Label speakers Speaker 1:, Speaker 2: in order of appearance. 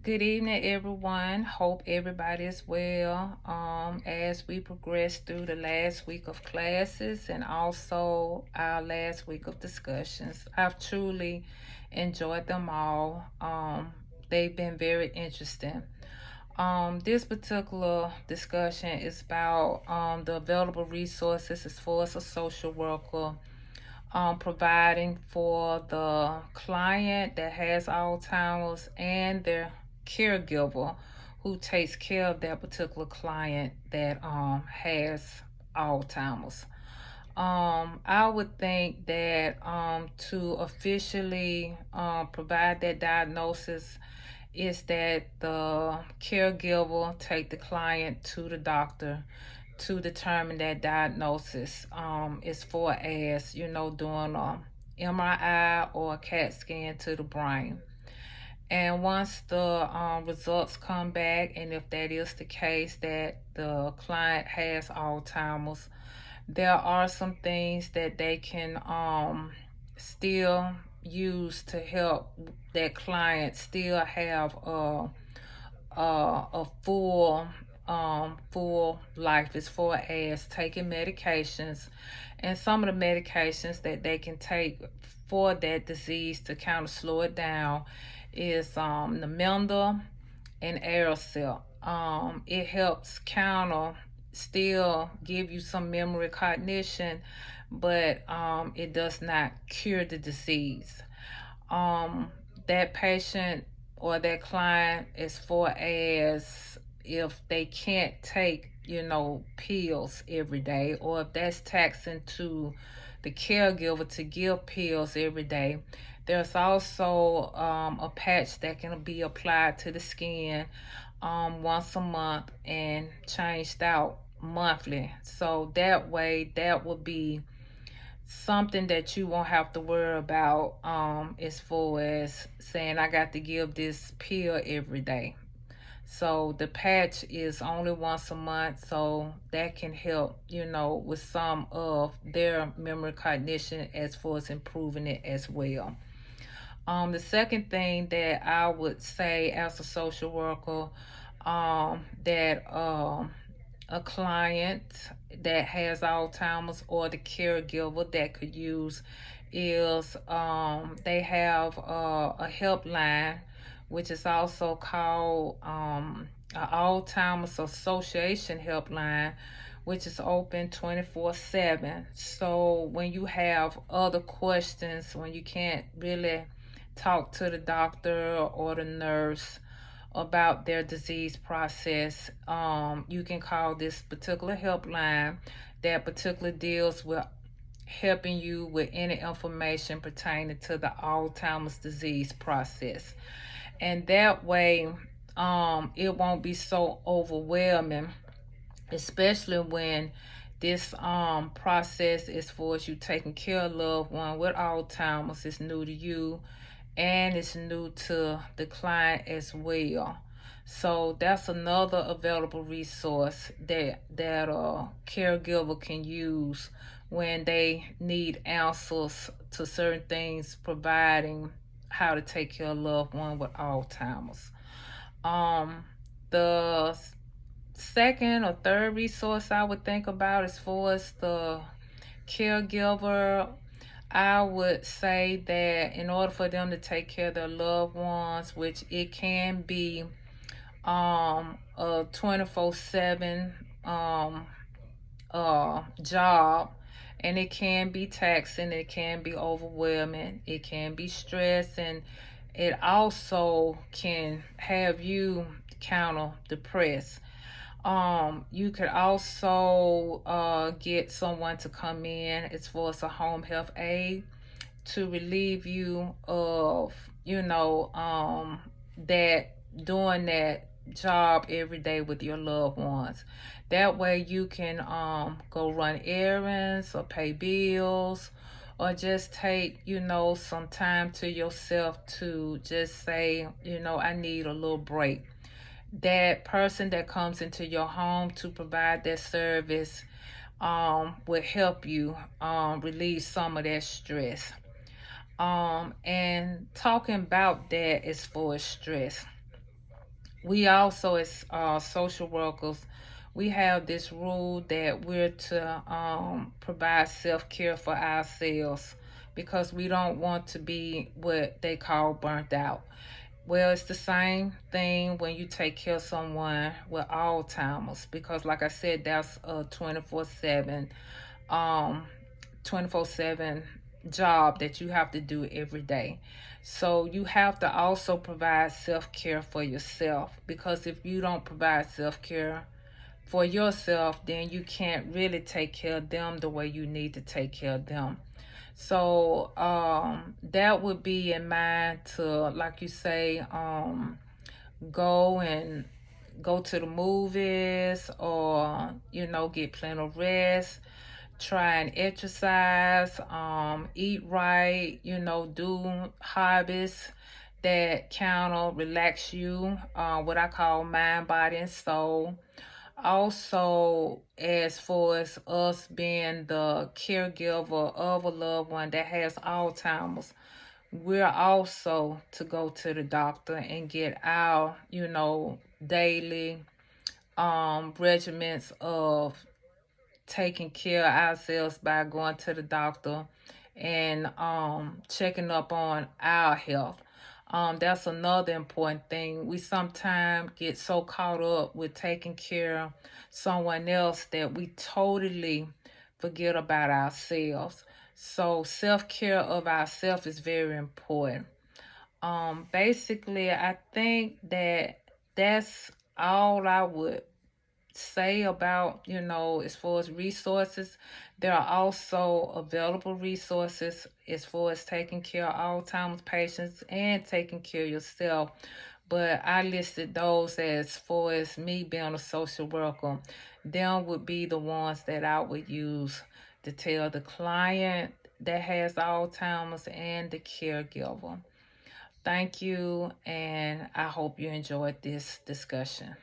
Speaker 1: Good evening, everyone. Hope everybody is well. As we progress through the last week of classes and also our last week of discussions, I've truly enjoyed them all. They've been very interesting. This particular discussion is about the available resources as far as a social worker providing for the client that has Alzheimer's and their caregiver who takes care of that particular client that has Alzheimer's. I would think that to officially provide that diagnosis is that the caregiver take the client to the doctor to determine that diagnosis as far as doing a MRI or a CAT scan to the brain. And once the results come back, and if that is the case that the client has Alzheimer's, there are some things that they can still use to help that client still have a full life as far as taking medications, and some of the medications that they can take for that disease to kind of slow it down is Namenda and Aerosol. It helps counter, still give you some memory cognition, but it does not cure the disease. Um, that patient or that client, as far as if they can't take, pills every day, or if that's taxing to the caregiver to give pills every day, there's also a patch that can be applied to the skin once a month and changed out monthly. So that way, that would be something that you won't have to worry about as far as saying I got to give this pill every day. So the patch is only once a month, so that can help, with some of their memory cognition as far as improving it as well. The second thing that I would say as a social worker, that a client that has Alzheimer's or the caregiver that could use is they have a helpline, which is also called an Alzheimer's Association helpline, which is open 24/7. So when you have other questions, when you can't really talk to the doctor or the nurse about their disease process, you can call this particular helpline that particularly deals with helping you with any information pertaining to the Alzheimer's disease process. And that way, it won't be so overwhelming, especially when this process as far as you taking care of a loved one with Alzheimer's is new to you and it's new to the client as well. So that's another available resource that a caregiver can use when they need answers to certain things, providing how to take care of a loved one with Alzheimer's. The second or third resource I would think about as far as the caregiver, I would say that in order for them to take care of their loved ones, which it can be a 24/7 job, and it can be taxing, it can be overwhelming, it can be stress, and it also can have you counter depressed. You could also get someone to come in as far as a home health aide to relieve you of, that doing that job every day with your loved ones. That way you can go run errands or pay bills or just take, some time to yourself to just say, I need a little break. That person that comes into your home to provide that service will help you relieve some of that stress. And talking about that as far as stress, we also, as social workers, we have this rule that we're to provide self-care for ourselves, because we don't want to be what they call burnt out. Well, it's the same thing when you take care of someone with Alzheimer's, because like I said, that's a 24/7 um 24/7 job that you have to do every day. So you have to also provide self-care for yourself, because if you don't provide self-care for yourself, then you can't really take care of them the way you need to take care of them. So that would be in mind to, like you say, go and go to the movies, or get plenty of rest, try and exercise, eat right, do hobbies that kind of relax you, what I call mind, body, and soul. Also, as far as us being the caregiver of a loved one that has Alzheimer's, we're also to go to the doctor and get our, daily regiments of taking care of ourselves by going to the doctor and checking up on our health. That's another important thing. We sometimes get so caught up with taking care of someone else that we totally forget about ourselves. So self-care of ourselves is very important. Basically, I think that that's all I would say about, as far as resources. There are also available resources as far as taking care of Alzheimer's patients and taking care of yourself. But I listed those as far as me being a social worker. Them would be the ones that I would use to tell the client that has Alzheimer's and the caregiver. Thank you, and I hope you enjoyed this discussion.